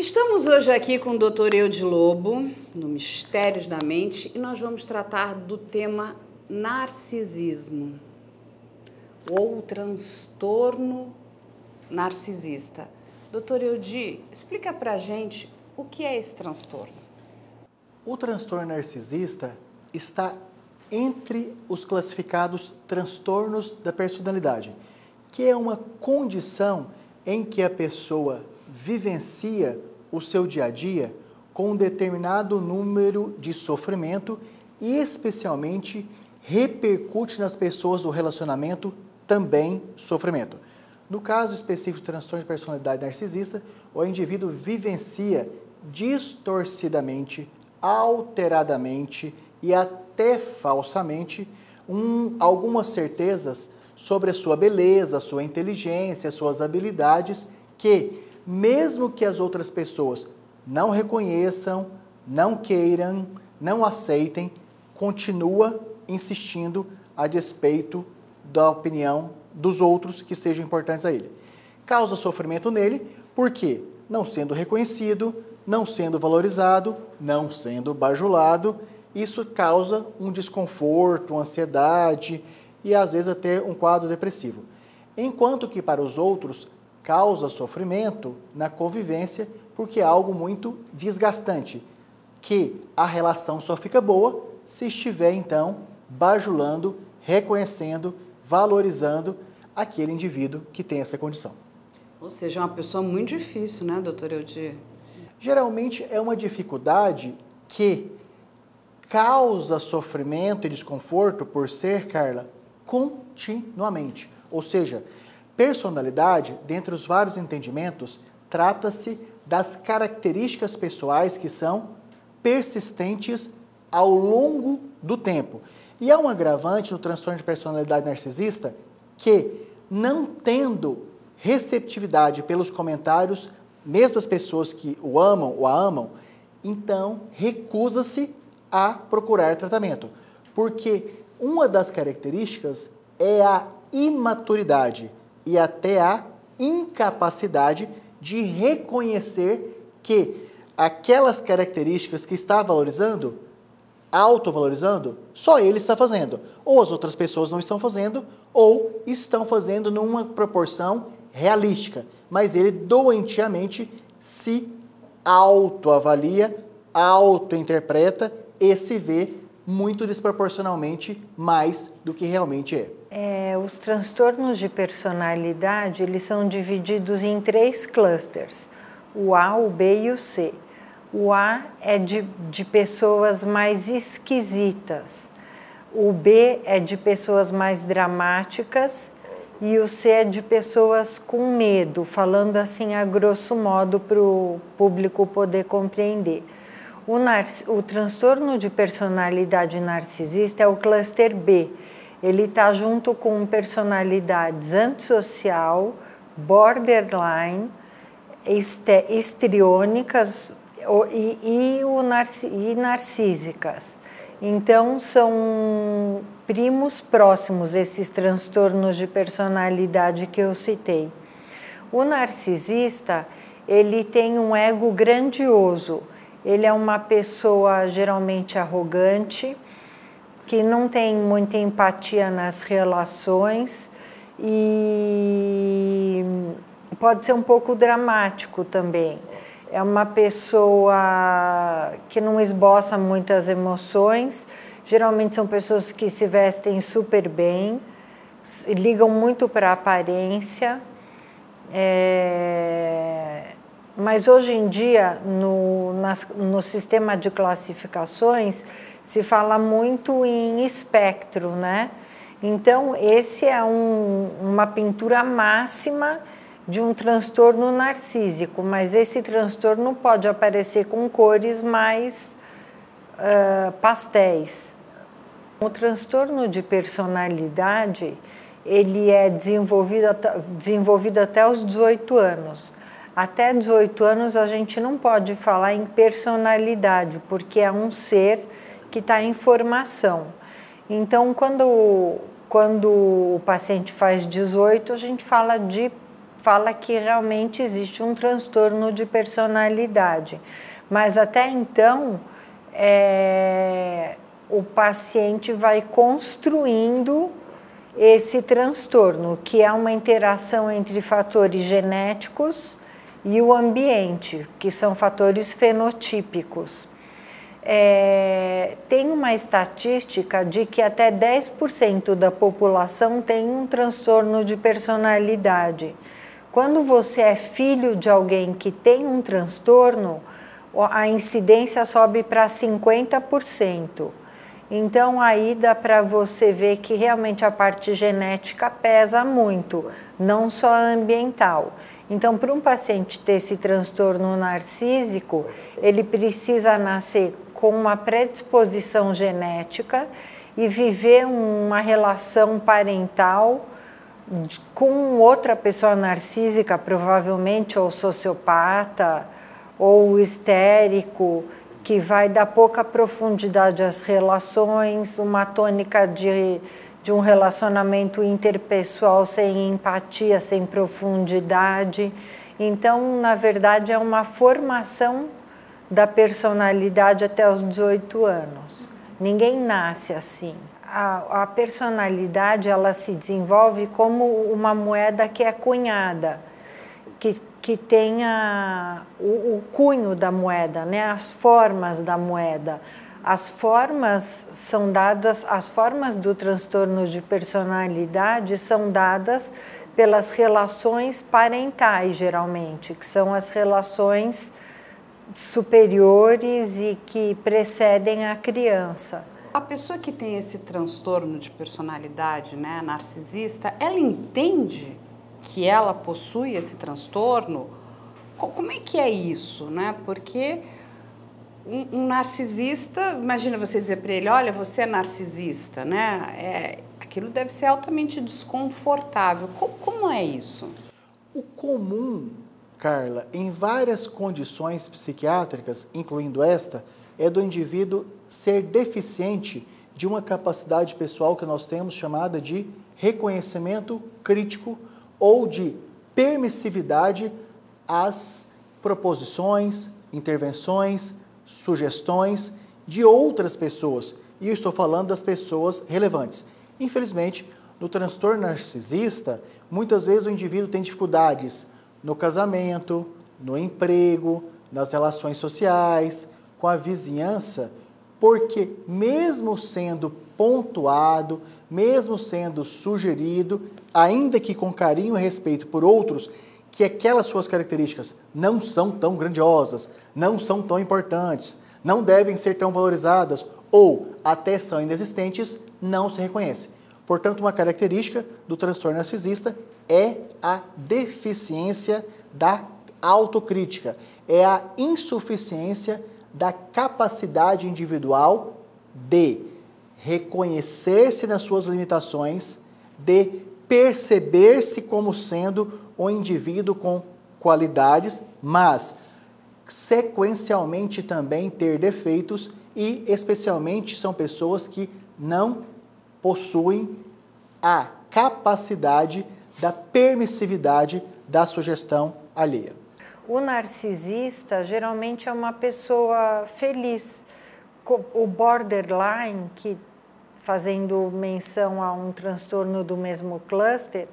Estamos hoje aqui com o Dr. Eude Lobo, no Mistérios da Mente, e nós vamos tratar do tema narcisismo, ou transtorno narcisista. Dr. Eude, explica pra gente o que é esse transtorno. O transtorno narcisista está entre os classificados transtornos da personalidade, que é uma condição em que a pessoa vivencia o seu dia a dia com um determinado número de sofrimento e especialmente repercute nas pessoas do relacionamento também sofrimento. No caso específico do transtorno de personalidade narcisista, o indivíduo vivencia distorcidamente, alteradamente e até falsamente algumas certezas sobre a sua beleza, a sua inteligência, as suas habilidades que, mesmo que as outras pessoas não reconheçam, não queiram, não aceitem, continua insistindo a despeito da opinião dos outros que sejam importantes a ele. Causa sofrimento nele porque, não sendo reconhecido, não sendo valorizado, não sendo bajulado, isso causa um desconforto, uma ansiedade e às vezes até um quadro depressivo. Enquanto que para os outros causa sofrimento na convivência porque é algo muito desgastante, que a relação só fica boa se estiver então bajulando, reconhecendo, valorizando aquele indivíduo que tem essa condição. Ou seja, é uma pessoa muito difícil, né, doutor Eude? Geralmente é uma dificuldade que causa sofrimento e desconforto por ser, Carla, continuamente. Ou seja, personalidade, dentre os vários entendimentos, trata-se das características pessoais que são persistentes ao longo do tempo. E há um agravante no transtorno de personalidade narcisista que, não tendo receptividade pelos comentários, mesmo das pessoas que o amam ou a amam, então recusa-se a procurar tratamento. Porque uma das características é a imaturidade e até a incapacidade de reconhecer que aquelas características que está valorizando, autovalorizando, só ele está fazendo. Ou as outras pessoas não estão fazendo, ou estão fazendo numa proporção realística. Mas ele doentiamente se autoavalia, autointerpreta e se vê muito desproporcionalmente mais do que realmente é. Os transtornos de personalidade, eles são divididos em 3 clusters, o A, o B e o C. O A é de pessoas mais esquisitas, o B é de pessoas mais dramáticas e o C é de pessoas com medo, falando assim a grosso modo para o público poder compreender. O transtorno de personalidade narcisista é o cluster B. Ele está junto com personalidades antissocial, borderline, histriônicas e narcísicas. Então, são primos próximos esses transtornos de personalidade que eu citei. O narcisista, ele tem um ego grandioso. Ele é uma pessoa geralmente arrogante, que não tem muita empatia nas relações e pode ser um pouco dramático também. É uma pessoa que não esboça muitas emoções, geralmente são pessoas que se vestem super bem, ligam muito para a aparência, mas hoje em dia, no sistema de classificações, se fala muito em espectro, né? Então, esse é uma pintura máxima de um transtorno narcísico, mas esse transtorno pode aparecer com cores mais pastéis. O transtorno de personalidade, ele é desenvolvido até os 18 anos. Até 18 anos a gente não pode falar em personalidade, porque é um ser que está em formação. Então, quando o paciente faz 18, a gente fala de fala que realmente existe um transtorno de personalidade. Mas até então, o paciente vai construindo esse transtorno, que é uma interação entre fatores genéticos e o ambiente, que são fatores fenotípicos. Tem uma estatística de que até 10% da população tem um transtorno de personalidade. Quando você é filho de alguém que tem um transtorno, a incidência sobe para 50%. Então, aí dá para você ver que realmente a parte genética pesa muito, não só ambiental. Então, para um paciente ter esse transtorno narcísico, ele precisa nascer com uma predisposição genética e viver uma relação parental com outra pessoa narcísica, provavelmente, ou sociopata, ou histérico, que vai dar pouca profundidade às relações, uma tônica de um relacionamento interpessoal sem empatia, sem profundidade. Então, na verdade, é uma formação da personalidade até os 18 anos. Ninguém nasce assim. A personalidade, ela se desenvolve como uma moeda que é cunhada, que tenha o cunho da moeda, né? As formas da moeda. As formas são dadas, as formas do transtorno de personalidade são dadas pelas relações parentais, geralmente, que são as relações superiores e que precedem a criança. A pessoa que tem esse transtorno de personalidade, né, narcisista, ela entende que ela possui esse transtorno? Como é que é isso, né? Porque um narcisista, imagina você dizer para ele, olha, você é narcisista, né? Aquilo deve ser altamente desconfortável. Como é isso? O comum, Carla, em várias condições psiquiátricas, incluindo esta, é do indivíduo ser deficiente de uma capacidade pessoal que nós temos chamada de reconhecimento crítico ou de permissividade às proposições, intervenções, sugestões de outras pessoas. E eu estou falando das pessoas relevantes. Infelizmente, no transtorno narcisista, muitas vezes o indivíduo tem dificuldades no casamento, no emprego, nas relações sociais, com a vizinhança, porque mesmo sendo pontuado, mesmo sendo sugerido, ainda que com carinho e respeito por outros, que aquelas suas características não são tão grandiosas, não são tão importantes, não devem ser tão valorizadas ou até são inexistentes, não se reconhece. Portanto, uma característica do transtorno narcisista é a deficiência da autocrítica, é a insuficiência da capacidade individual de reconhecer-se nas suas limitações, de perceber-se como sendo um indivíduo com qualidades, mas sequencialmente também ter defeitos e especialmente são pessoas que não possuem a capacidade da permissividade da sugestão alheia. O narcisista geralmente é uma pessoa feliz. O borderline, que fazendo menção a um transtorno do mesmo cluster,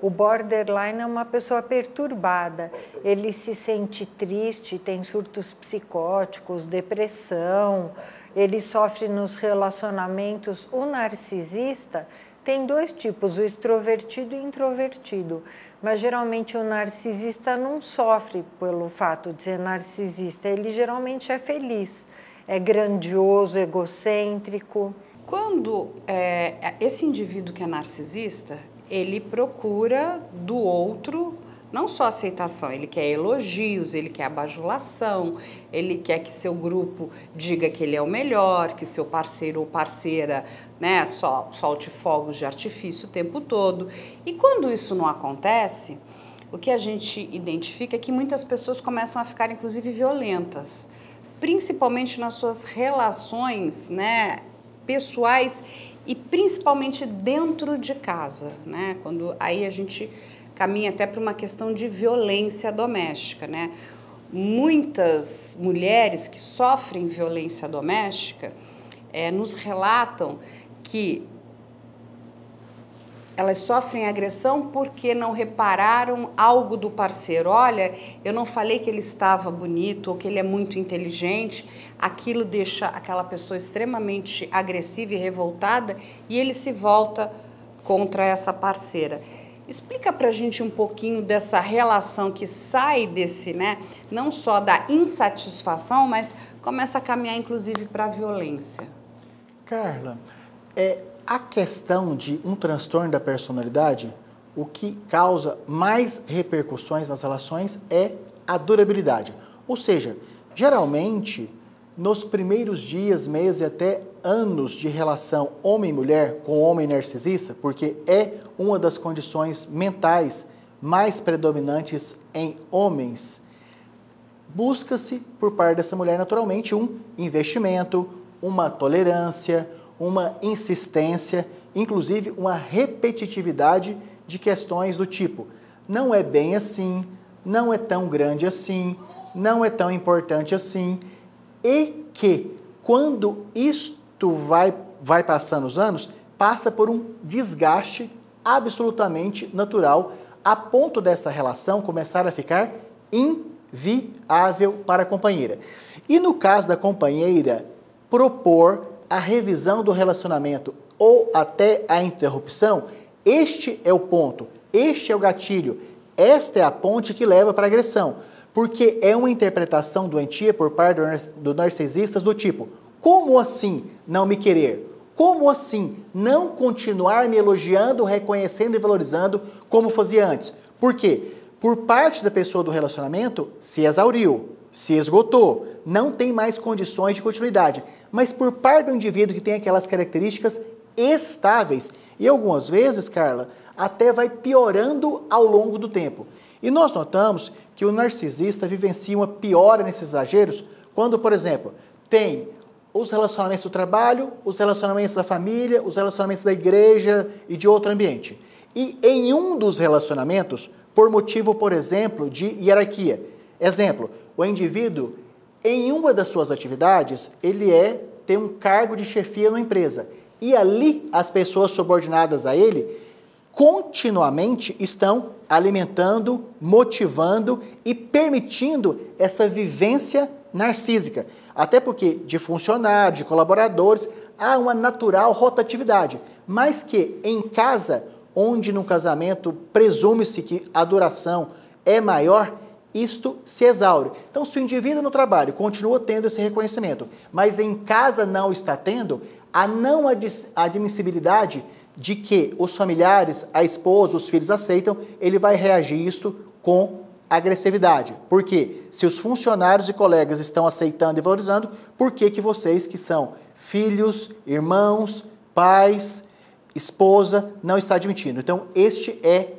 o borderline é uma pessoa perturbada. Ele se sente triste, tem surtos psicóticos, depressão, ele sofre nos relacionamentos. O narcisista tem dois tipos, o extrovertido e o introvertido. Mas geralmente o narcisista não sofre pelo fato de ser narcisista, ele geralmente é feliz, é grandioso, egocêntrico. Quando esse indivíduo que é narcisista, ele procura do outro não só aceitação, ele quer elogios, ele quer bajulação, ele quer que seu grupo diga que ele é o melhor, que seu parceiro ou parceira, né, solte fogos de artifício o tempo todo. E quando isso não acontece, o que a gente identifica é que muitas pessoas começam a ficar, inclusive, violentas, principalmente nas suas relações, né, pessoais e principalmente dentro de casa, né, quando aí a gente caminha até para uma questão de violência doméstica, né? Muitas mulheres que sofrem violência doméstica nos relatam que elas sofrem agressão porque não repararam algo do parceiro. Olha, eu não falei que ele estava bonito ou que ele é muito inteligente. Aquilo deixa aquela pessoa extremamente agressiva e revoltada e ele se volta contra essa parceira. Explica pra gente um pouquinho dessa relação que sai desse, né, não só da insatisfação, mas começa a caminhar inclusive para a violência. Carla, a questão de um transtorno da personalidade, o que causa mais repercussões nas relações é a durabilidade. Ou seja, geralmente, nos primeiros dias, meses e até anos de relação homem-mulher com homem narcisista, porque é uma das condições mentais mais predominantes em homens, busca-se por parte dessa mulher naturalmente um investimento, uma tolerância, uma insistência, inclusive uma repetitividade de questões do tipo: não é bem assim, não é tão grande assim, não é tão importante assim, e que quando isto vai passando os anos, passa por um desgaste absolutamente natural, a ponto dessa relação começar a ficar inviável para a companheira. E no caso da companheira, propor a revisão do relacionamento ou até a interrupção, este é o ponto, este é o gatilho, esta é a ponte que leva para a agressão, porque é uma interpretação doentia por parte dos narcisistas do tipo: como assim não me querer? Como assim não continuar me elogiando, reconhecendo e valorizando como fazia antes? Por quê? Por parte da pessoa do relacionamento, se exauriu, se esgotou, não tem mais condições de continuidade. Mas por parte do indivíduo que tem aquelas características estáveis, e algumas vezes, Carla, até vai piorando ao longo do tempo. E nós notamos que o narcisista vivencia uma piora nesses exageros quando, por exemplo, tem os relacionamentos do trabalho, os relacionamentos da família, os relacionamentos da igreja e de outro ambiente. E em um dos relacionamentos, por motivo, por exemplo, de hierarquia. Exemplo, o indivíduo, em uma das suas atividades, ele tem um cargo de chefia na empresa. E ali, as pessoas subordinadas a ele, continuamente estão alimentando, motivando e permitindo essa vivência narcísica. Até porque de funcionários, de colaboradores, há uma natural rotatividade. Mas que em casa, onde no casamento presume-se que a duração é maior, isto se exaure. Então, se o indivíduo no trabalho continua tendo esse reconhecimento, mas em casa não está tendo, a não admissibilidade de que os familiares, a esposa, os filhos aceitam, ele vai reagir isto com agressividade. Por quê? Se os funcionários e colegas estão aceitando e valorizando, por que vocês que são filhos, irmãos, pais, esposa, não está admitindo? Então,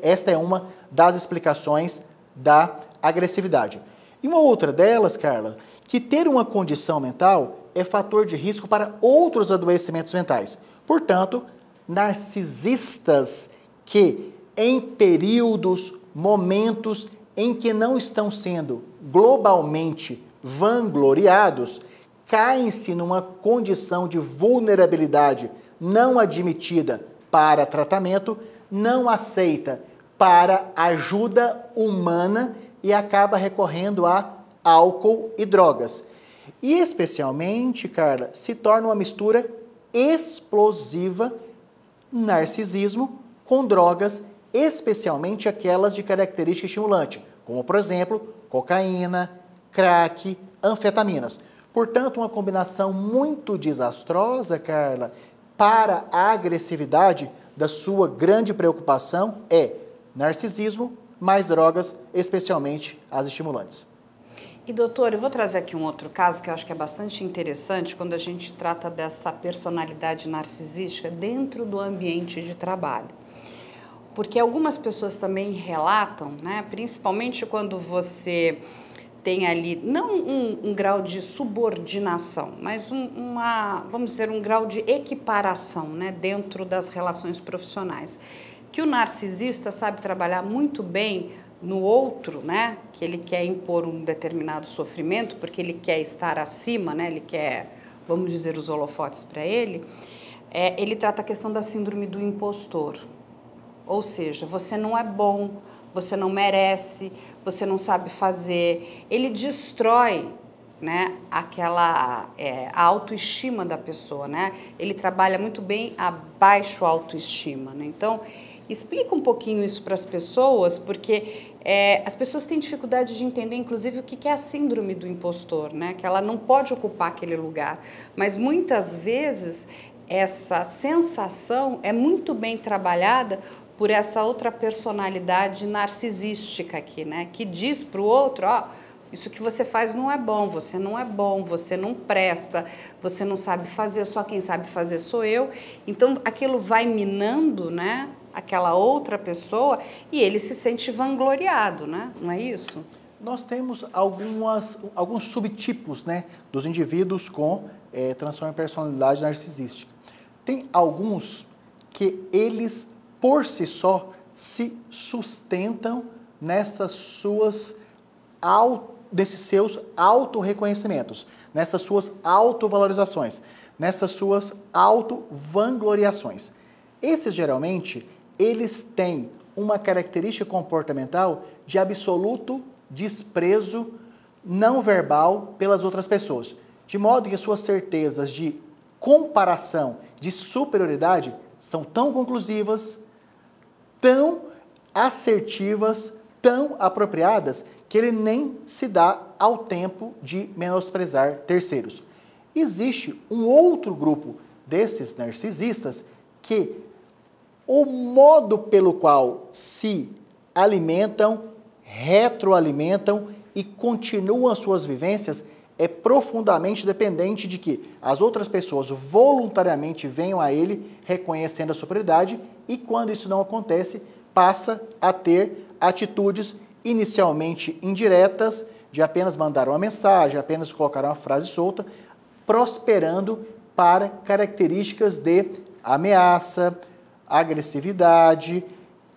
esta é uma das explicações da agressividade. E uma outra delas, Carla, que ter uma condição mental é fator de risco para outros adoecimentos mentais. Portanto, narcisistas que em períodos, momentos em que não estão sendo globalmente vangloriados, caem-se numa condição de vulnerabilidade não admitida para tratamento, não aceita para ajuda humana e acaba recorrendo a álcool e drogas. E especialmente, Carla, se torna uma mistura explosiva narcisismo com drogas, especialmente aquelas de característica estimulante, como, por exemplo, cocaína, crack, anfetaminas. Portanto, uma combinação muito desastrosa, Carla, para a agressividade da sua grande preocupação é narcisismo mais drogas, especialmente as estimulantes. E, doutor, eu vou trazer aqui um outro caso que eu acho que é bastante interessante quando a gente trata dessa personalidade narcisística dentro do ambiente de trabalho. Porque algumas pessoas também relatam, né, principalmente quando você tem ali, não um grau de subordinação, mas vamos dizer, um grau de equiparação, né, dentro das relações profissionais. que o narcisista sabe trabalhar muito bem no outro, né? Que ele quer impor um determinado sofrimento, porque ele quer estar acima, né? Ele quer, vamos dizer, os holofotes para ele. Ele trata a questão da síndrome do impostor. Ou seja, você não é bom, você não merece, você não sabe fazer. Ele destrói, né, a autoestima da pessoa, né? Ele trabalha muito bem a baixa autoestima, né? Então, explica um pouquinho isso para as pessoas, porque as pessoas têm dificuldade de entender, inclusive, o que é a síndrome do impostor, né? Que ela não pode ocupar aquele lugar. Mas, muitas vezes, essa sensação é muito bem trabalhada por essa outra personalidade narcisística aqui, né? Que diz para o outro, ó, isso que você faz não é bom, você não presta, você não sabe fazer, só quem sabe fazer sou eu. Então, aquilo vai minando, né, aquela outra pessoa e ele se sente vangloriado, né? Não é isso? Nós temos alguns subtipos, né, dos indivíduos com transtorno de personalidade narcisística. Tem alguns que eles, por si só, se sustentam nesses seus autorreconhecimentos, nessas suas autovalorizações, nessas suas autovangloriações. Esses, geralmente, eles têm uma característica comportamental de absoluto desprezo não verbal pelas outras pessoas, de modo que suas certezas de comparação, de superioridade, são tão conclusivas, tão assertivas, tão apropriadas, que ele nem se dá ao tempo de menosprezar terceiros. Existe um outro grupo desses narcisistas que o modo pelo qual se alimentam, retroalimentam e continuam suas vivências é profundamente dependente de que as outras pessoas voluntariamente venham a ele reconhecendo a superioridade e, quando isso não acontece, passa a ter atitudes inicialmente indiretas, de apenas mandar uma mensagem, apenas colocar uma frase solta, prosperando para características de ameaça, agressividade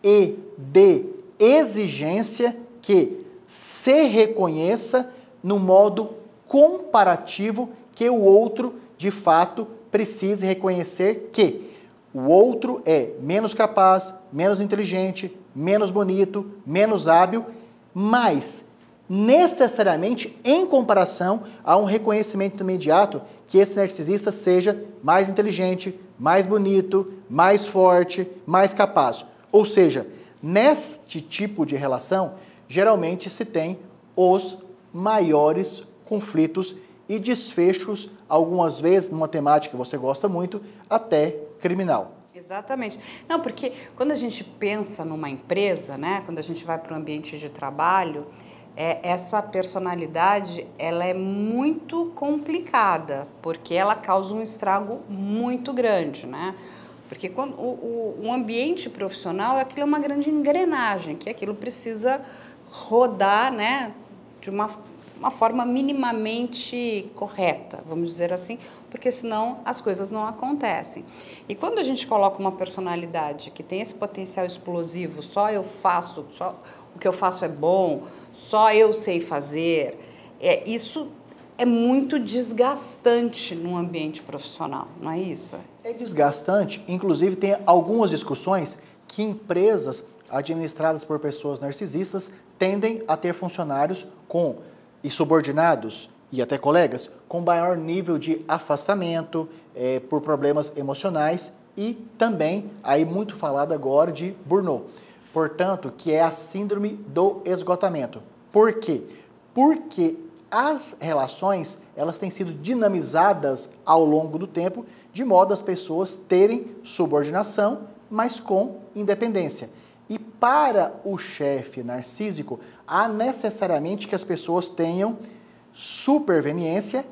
e de exigência que se reconheça no modo comparativo que o outro, de fato, precise reconhecer que o outro é menos capaz, menos inteligente, menos bonito, menos hábil, mas necessariamente em comparação a um reconhecimento imediato que esse narcisista seja mais inteligente, mais bonito, mais forte, mais capaz. Ou seja, neste tipo de relação, geralmente se tem os maiores conflitos e desfechos, algumas vezes, numa temática que você gosta muito, até criminal. Exatamente. Não, porque quando a gente pensa numa empresa, né, quando a gente vai para o ambiente de trabalho, essa personalidade, ela é muito complicada, porque ela causa um estrago muito grande, né? Porque quando o ambiente profissional, aquilo é uma grande engrenagem, que aquilo precisa rodar, né, de uma forma minimamente correta, vamos dizer assim, porque senão as coisas não acontecem. E quando a gente coloca uma personalidade que tem esse potencial explosivo, só o que eu faço é bom, só eu sei fazer, isso é muito desgastante num ambiente profissional, não é isso? É desgastante, inclusive tem algumas discussões que empresas administradas por pessoas narcisistas tendem a ter funcionários e subordinados e até colegas com maior nível de afastamento por problemas emocionais e também, aí muito falado agora, de burnout. Portanto, que é a síndrome do esgotamento. Por quê? Porque as relações, elas têm sido dinamizadas ao longo do tempo, de modo as pessoas terem subordinação, mas com independência. E para o chefe narcísico, há necessariamente que as pessoas tenham superveniência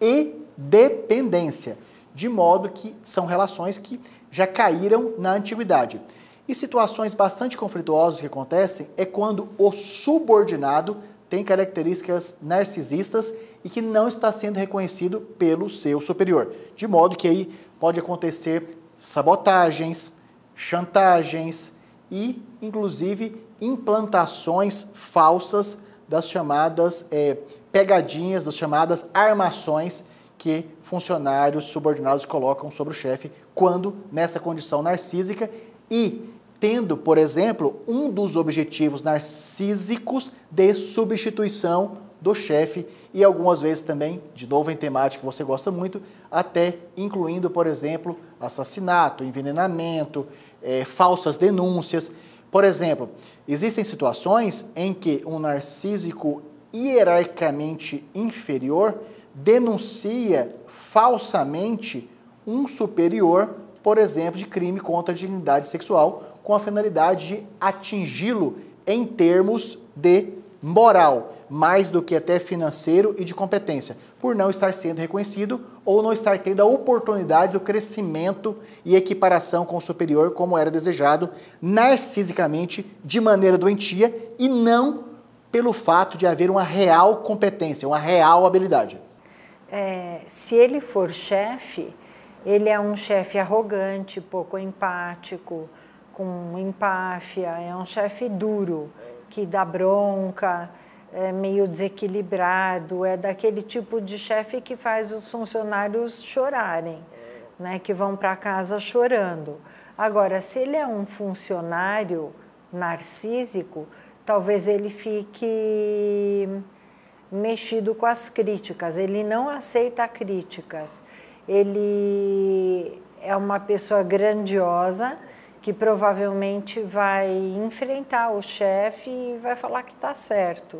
e dependência, de modo que são relações que já caíram na antiguidade. E situações bastante conflituosas que acontecem é quando o subordinado tem características narcisistas e que não está sendo reconhecido pelo seu superior. De modo que aí pode acontecer sabotagens, chantagens e, inclusive, implantações falsas das chamadas pegadinhas, das chamadas armações que funcionários subordinados colocam sobre o chefe quando nessa condição narcísica e tendo, por exemplo, um dos objetivos narcísicos de substituição do chefe e algumas vezes também, de novo em temática que você gosta muito, até incluindo, por exemplo, assassinato, envenenamento, falsas denúncias. Por exemplo, existem situações em que um narcísico hierarquicamente inferior denuncia falsamente um superior, por exemplo, de crime contra a dignidade sexual, com a finalidade de atingi-lo em termos de moral, mais do que até financeiro e de competência, por não estar sendo reconhecido ou não estar tendo a oportunidade do crescimento e equiparação com o superior como era desejado narcisicamente, de maneira doentia e não pelo fato de haver uma real competência, uma real habilidade. Se ele for chefe, ele é um chefe arrogante, pouco empático, com empáfia, é um chefe duro, que dá bronca, é meio desequilibrado, é daquele tipo de chefe que faz os funcionários chorarem, né, que vão para casa chorando. Agora, se ele é um funcionário narcísico, talvez ele fique mexido com as críticas, ele não aceita críticas, ele é uma pessoa grandiosa que provavelmente vai enfrentar o chefe e vai falar que está certo.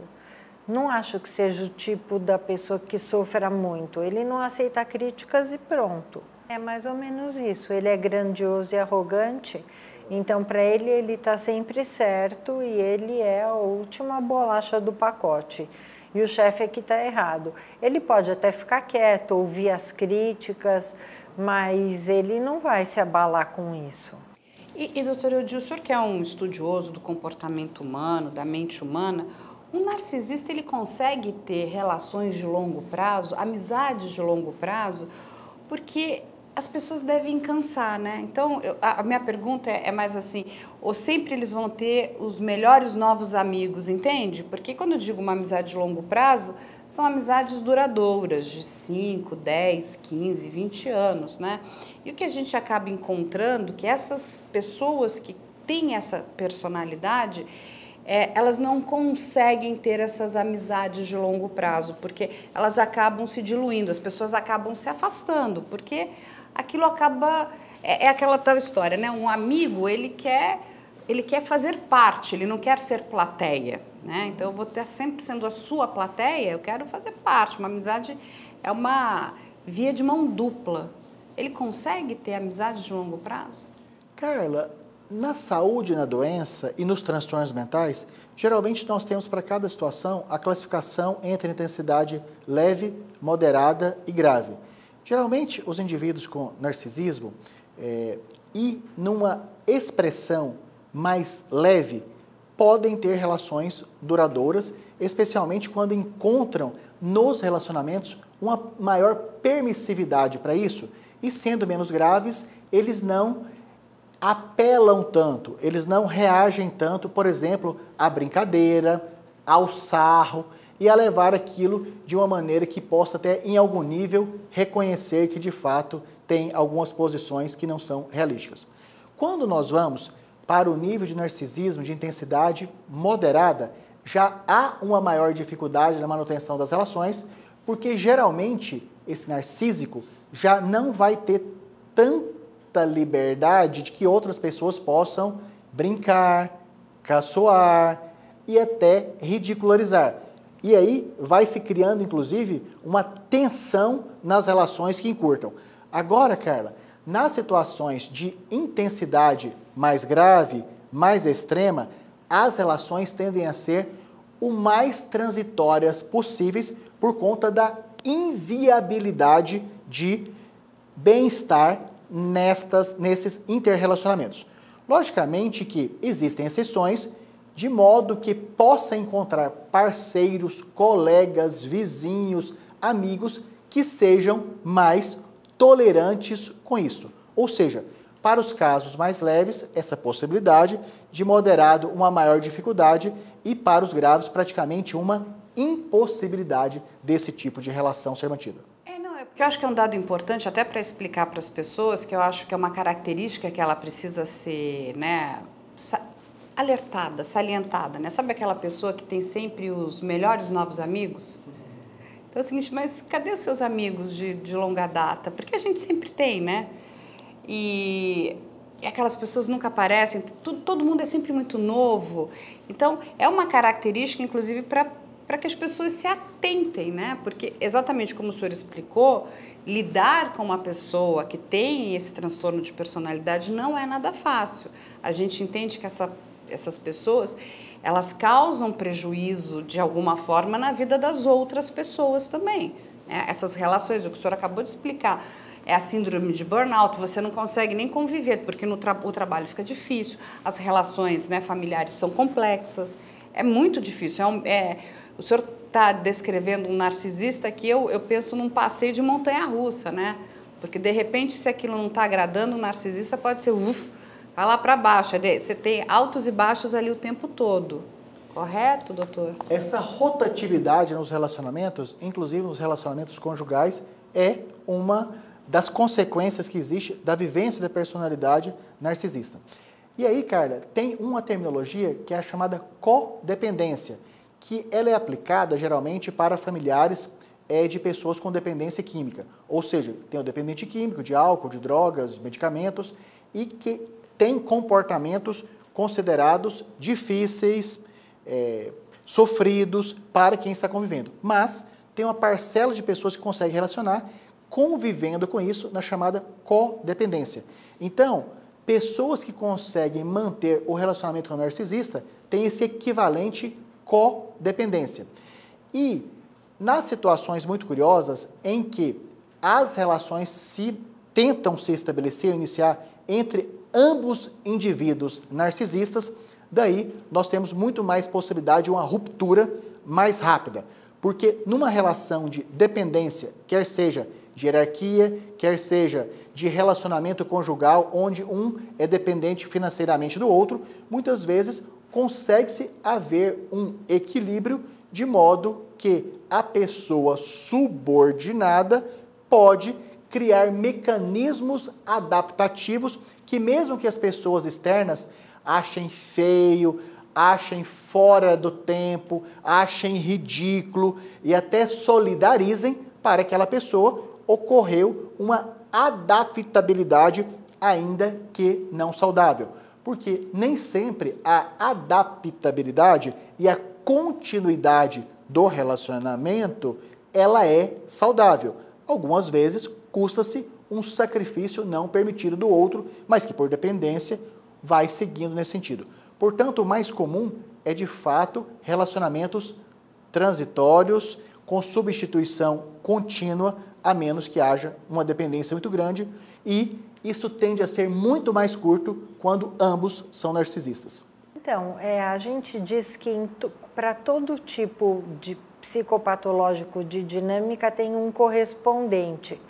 Não acho que seja o tipo da pessoa que sofra muito, ele não aceita críticas e pronto. É mais ou menos isso, ele é grandioso e arrogante, então para ele está sempre certo e ele é a última bolacha do pacote. E o chefe é que está errado. Ele pode até ficar quieto, ouvir as críticas, mas ele não vai se abalar com isso. E doutor Eudil, o senhor que é um estudioso do comportamento humano, da mente humana, um narcisista ele consegue ter relações de longo prazo, amizades de longo prazo, porque as pessoas devem cansar, né? Então, a minha pergunta é mais assim, ou sempre eles vão ter os melhores novos amigos, entende? Porque quando eu digo uma amizade de longo prazo, são amizades duradouras, de 5, 10, 15, 20 anos, né? E o que a gente acaba encontrando, que essas pessoas que têm essa personalidade, elas não conseguem ter essas amizades de longo prazo, porque elas acabam se diluindo, as pessoas acabam se afastando, porque aquilo acaba, aquela tal história, né? Um amigo, ele quer fazer parte, ele não quer ser plateia, né? Então, eu vou estar sempre sendo a sua plateia, eu quero fazer parte. Uma amizade é uma via de mão dupla. Ele consegue ter amizade de longo prazo? Carla, na saúde e na doença e nos transtornos mentais, geralmente nós temos para cada situação a classificação entre intensidade leve, moderada e grave. Geralmente, os indivíduos com narcisismo e numa expressão mais leve podem ter relações duradouras, especialmente quando encontram nos relacionamentos uma maior permissividade para isso e, sendo menos graves, eles não apelam tanto, eles não reagem tanto, por exemplo, à brincadeira, ao sarro, e a levar aquilo de uma maneira que possa até, em algum nível, reconhecer que, de fato, tem algumas posições que não são realísticas. Quando nós vamos para o nível de narcisismo de intensidade moderada, já há uma maior dificuldade na manutenção das relações, porque, geralmente, esse narcísico já não vai ter tanta liberdade de que outras pessoas possam brincar, caçoar e até ridicularizar. E aí vai se criando, inclusive, uma tensão nas relações que encurtam. Agora, Carla, nas situações de intensidade mais grave, mais extrema, as relações tendem a ser o mais transitórias possíveis por conta da inviabilidade de bem-estar nesses interrelacionamentos. Logicamente que existem exceções, de modo que possa encontrar parceiros, colegas, vizinhos, amigos que sejam mais tolerantes com isso. Ou seja, Para os casos mais leves, essa possibilidade, de moderado, uma maior dificuldade, e para os graves, praticamente uma impossibilidade desse tipo de relação ser mantida. É porque eu acho que é um dado importante até para explicar para as pessoas, que eu acho que é uma característica que ela precisa ser, né, alertada, salientada, né? Sabe aquela pessoa que tem sempre os melhores novos amigos? Então é o seguinte, mas cadê os seus amigos de longa data? Porque a gente sempre tem, né? E aquelas pessoas nunca aparecem, todo mundo é sempre muito novo. Então, é uma característica, inclusive, para que as pessoas se atentem, né? Porque, exatamente como o senhor explicou, lidar com uma pessoa que tem esse transtorno de personalidade não é nada fácil. A gente entende que essas pessoas, elas causam prejuízo, de alguma forma, na vida das outras pessoas também, né? Essas relações, o que o senhor acabou de explicar, é a síndrome de burnout, você não consegue nem conviver, porque o trabalho fica difícil, as relações, né, familiares são complexas, é muito difícil. O senhor está descrevendo um narcisista que eu penso num passeio de montanha-russa, né? Porque, de repente, se aquilo não está agradando o narcisista, pode ser, vai lá para baixo. Você tem altos e baixos ali o tempo todo. Correto, doutor? Essa rotatividade nos relacionamentos, inclusive nos relacionamentos conjugais, é uma das consequências que existe da vivência da personalidade narcisista. E aí, Carla, tem uma terminologia que é a chamada codependência, que ela é aplicada geralmente para familiares de pessoas com dependência química. Ou seja, tem o dependente químico de álcool, de drogas, de medicamentos, e que tem comportamentos considerados difíceis, sofridos para quem está convivendo. Mas tem uma parcela de pessoas que consegue relacionar convivendo com isso na chamada codependência. Então, pessoas que conseguem manter o relacionamento com o narcisista têm esse equivalente codependência. E nas situações muito curiosas em que as relações tentam se estabelecer, iniciar entre ambos indivíduos narcisistas, daí nós temos muito mais possibilidade de uma ruptura mais rápida. Porque numa relação de dependência, quer seja de hierarquia, quer seja de relacionamento conjugal, onde um é dependente financeiramente do outro, muitas vezes consegue-se haver um equilíbrio de modo que a pessoa subordinada pode criar mecanismos adaptativos que mesmo que as pessoas externas achem feio, achem fora do tempo, achem ridículo e até solidarizem, para aquela pessoa ocorreu uma adaptabilidade, ainda que não saudável. Porque nem sempre a adaptabilidade e a continuidade do relacionamento, ela é saudável. Algumas vezes custa-se um sacrifício não permitido do outro, mas que por dependência vai seguindo nesse sentido. Portanto, o mais comum é de fato relacionamentos transitórios, com substituição contínua, a menos que haja uma dependência muito grande, e isso tende a ser muito mais curto quando ambos são narcisistas. Então, a gente diz que para todo tipo de psicopatológico de dinâmica tem um correspondente,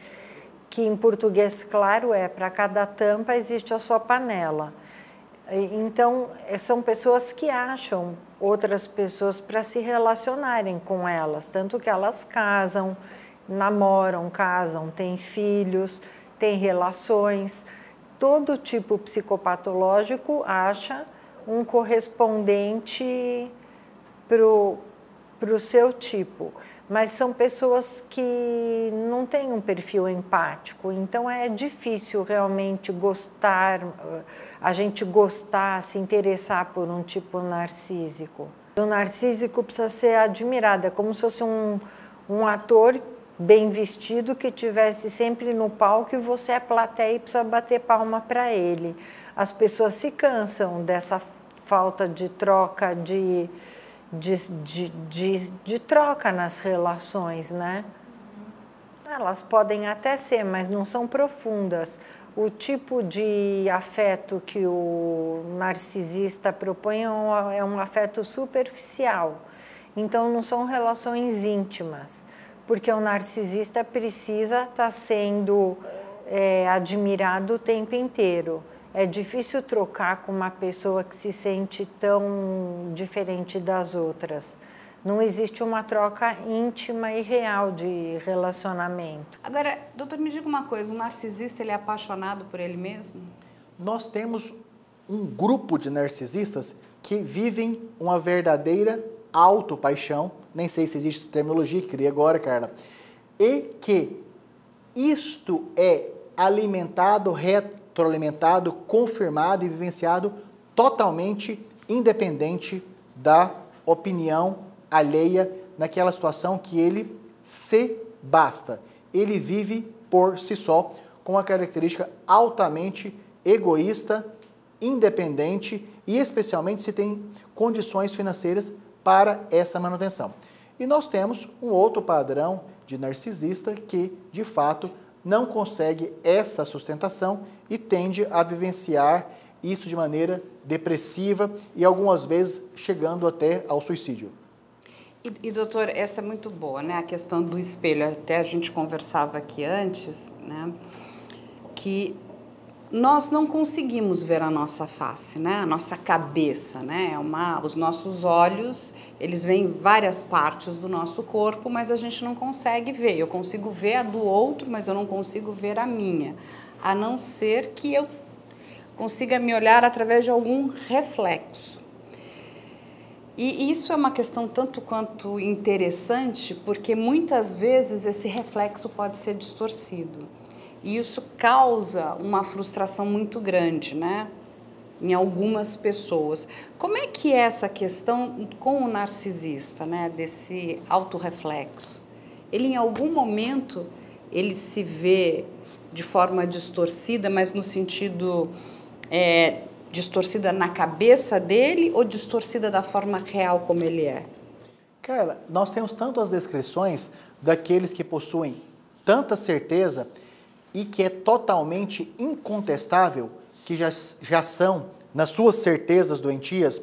que em português, claro, para cada tampa existe a sua panela. Então, são pessoas que acham outras pessoas para se relacionarem com elas, tanto que elas casam, namoram, casam, têm filhos, têm relações. Todo tipo psicopatológico acha um correspondente para o seu tipo, mas são pessoas que não têm um perfil empático, então é difícil realmente a gente gostar, se interessar por um tipo narcísico. O narcísico precisa ser admirado, é como se fosse um ator bem vestido que estivesse sempre no palco e você é plateia e precisa bater palma para ele. As pessoas se cansam dessa falta de troca, de troca nas relações, né? Elas podem até ser, mas não são profundas. O tipo de afeto que o narcisista propõe é um afeto superficial. Então, não são relações íntimas, porque o narcisista precisa estar sendo admirado o tempo inteiro. É difícil trocar com uma pessoa que se sente tão diferente das outras. Não existe uma troca íntima e real de relacionamento. Agora, doutor, me diga uma coisa, o narcisista ele é apaixonado por ele mesmo? Nós temos um grupo de narcisistas que vivem uma verdadeira autopaixão, nem sei se existe terminologia que criei agora, Carla, e que isto é alimentado, retroalimentado, confirmado e vivenciado totalmente independente da opinião alheia naquela situação que ele se basta. Ele vive por si só, com uma característica altamente egoísta, independente e especialmente se tem condições financeiras para essa manutenção. E nós temos um outro padrão de narcisista que, de fato, não consegue essa sustentação e tende a vivenciar isso de maneira depressiva e algumas vezes chegando até ao suicídio. E doutor, essa é muito boa, né? A questão do espelho. Até a gente conversava aqui antes, né? Que nós não conseguimos ver a nossa face, né? A nossa cabeça, né? Os nossos olhos, eles veem várias partes do nosso corpo, mas a gente não consegue ver. Eu consigo ver a do outro, mas eu não consigo ver a minha. A não ser que eu consiga me olhar através de algum reflexo. E isso é uma questão tanto quanto interessante, porque muitas vezes esse reflexo pode ser distorcido. E isso causa uma frustração muito grande, né? Em algumas pessoas. Como é que é essa questão com o narcisista, né? Desse autorreflexo? Ele, em algum momento, ele se vê de forma distorcida, mas no sentido... distorcida na cabeça dele ou distorcida da forma real como ele é? Carla, nós temos tanto as descrições daqueles que possuem tanta certeza e que é totalmente incontestável que já são, nas suas certezas doentias,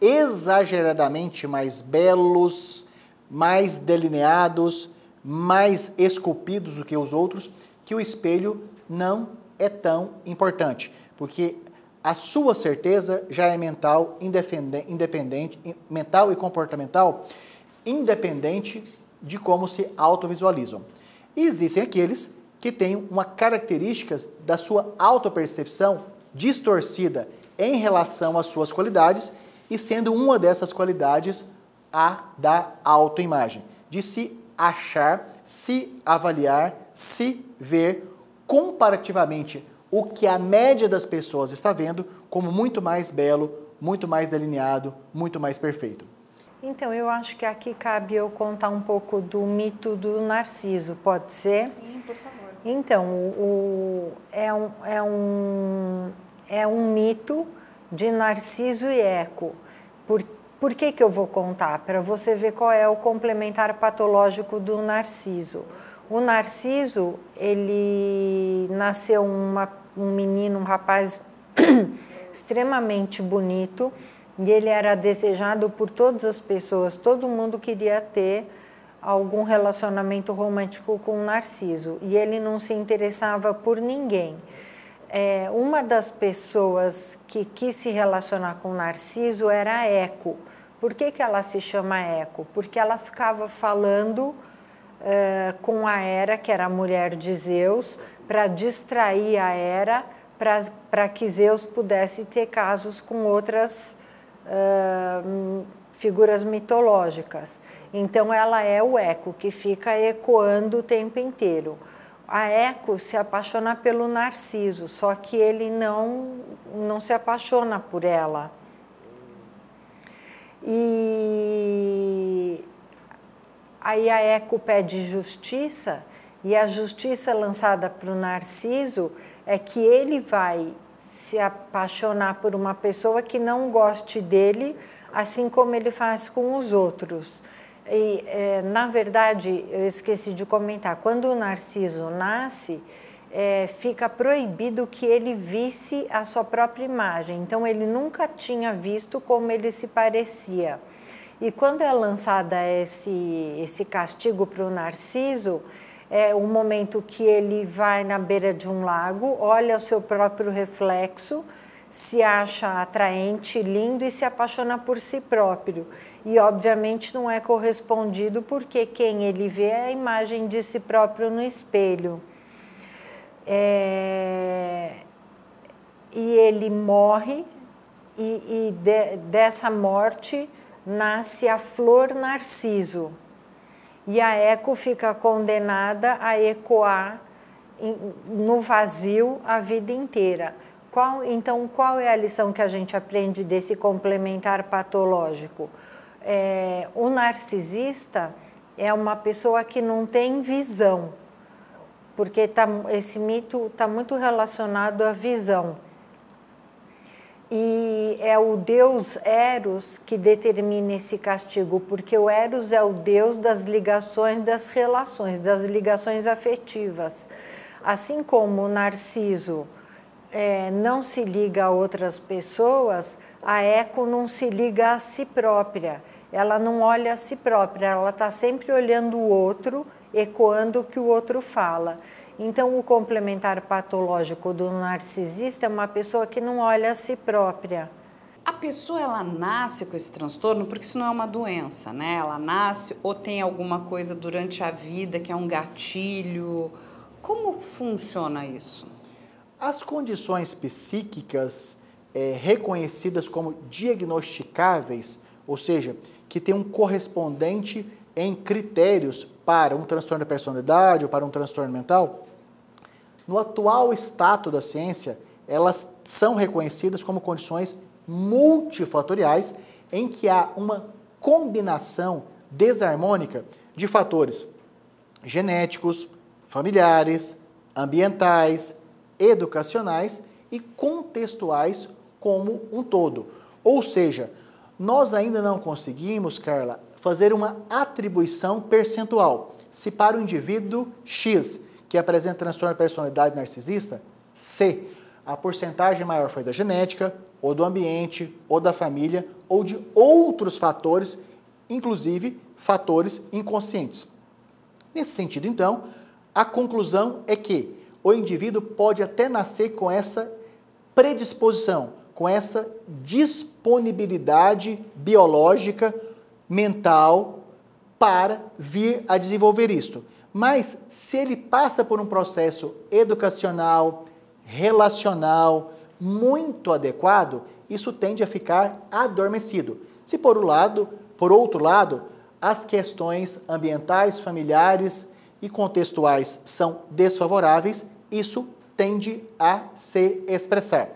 exageradamente mais belos, mais delineados, mais esculpidos do que os outros, que o espelho não é tão importante, porque a sua certeza já é mental, independente, mental e comportamental, independente de como se autovisualizam. E existem aqueles que têm uma característica da sua autopercepção distorcida em relação às suas qualidades e sendo uma dessas qualidades a da autoimagem, de se achar, se avaliar, se ver comparativamente o que a média das pessoas está vendo como muito mais belo, muito mais delineado, muito mais perfeito. Então, eu acho que aqui cabe eu contar um pouco do mito do Narciso, pode ser? Sim, por favor. Então, é um mito de Narciso e Eco. Por que eu vou contar? Para você ver qual é o complementar patológico do Narciso. O Narciso, ele nasceu um menino, um rapaz extremamente bonito, e ele era desejado por todas as pessoas, todo mundo queria ter algum relacionamento romântico com o Narciso, e ele não se interessava por ninguém. Uma das pessoas que quis se relacionar com o Narciso era a Eco. Por que ela se chama Eco? Porque ela ficava falando com a Hera, que era a mulher de Zeus, para distrair a Hera, para que Zeus pudesse ter casos com outras figuras mitológicas. Então, ela é o Eco, que fica ecoando o tempo inteiro. A Eco se apaixona pelo Narciso, só que ele não se apaixona por ela. E aí a Eco pede justiça, e a justiça lançada para o Narciso é que ele vai se apaixonar por uma pessoa que não goste dele, assim como ele faz com os outros. E, na verdade, eu esqueci de comentar, quando o Narciso nasce, fica proibido que ele visse a sua própria imagem. Então, ele nunca tinha visto como ele se parecia. E quando é lançada esse castigo para o Narciso, É o momento que ele vai na beira de um lago, olha o seu próprio reflexo, se acha atraente, lindo e se apaixona por si próprio. E, obviamente, não é correspondido porque quem ele vê é a imagem de si próprio no espelho. E ele morre e dessa morte nasce a flor Narciso. E a Eco fica condenada a ecoar no vazio a vida inteira. Então, qual é a lição que a gente aprende desse complementar patológico? O narcisista é uma pessoa que não tem visão, porque esse mito está muito relacionado à visão. E é o deus Eros que determina esse castigo, porque o Eros é o deus das ligações, das relações, das ligações afetivas. Assim como o Narciso não se liga a outras pessoas, a Eco não se liga a si própria. Ela não olha a si própria, ela está sempre olhando o outro, ecoando o que o outro fala. Então, o complementar patológico do narcisista é uma pessoa que não olha a si própria. A pessoa, ela nasce com esse transtorno porque isso não é uma doença, né? Ela nasce ou tem alguma coisa durante a vida que é um gatilho. Como funciona isso? As condições psíquicas reconhecidas como diagnosticáveis, ou seja, que tem um correspondente em critérios para um transtorno da personalidade ou para um transtorno mental, no atual status da ciência, elas são reconhecidas como condições multifatoriais em que há uma combinação desarmônica de fatores genéticos, familiares, ambientais, educacionais e contextuais como um todo. Ou seja, nós ainda não conseguimos, Carla, fazer uma atribuição percentual. Se para o indivíduo X, que apresenta transtorno de personalidade narcisista, C, a porcentagem maior foi da genética, ou do ambiente, ou da família, ou de outros fatores, inclusive fatores inconscientes. Nesse sentido, então, a conclusão é que o indivíduo pode até nascer com essa predisposição, com essa disponibilidade biológica, mental, para vir a desenvolver isto. Mas, se ele passa por um processo educacional, relacional, muito adequado, isso tende a ficar adormecido. Se por outro lado, as questões ambientais, familiares e contextuais são desfavoráveis, isso tende a se expressar.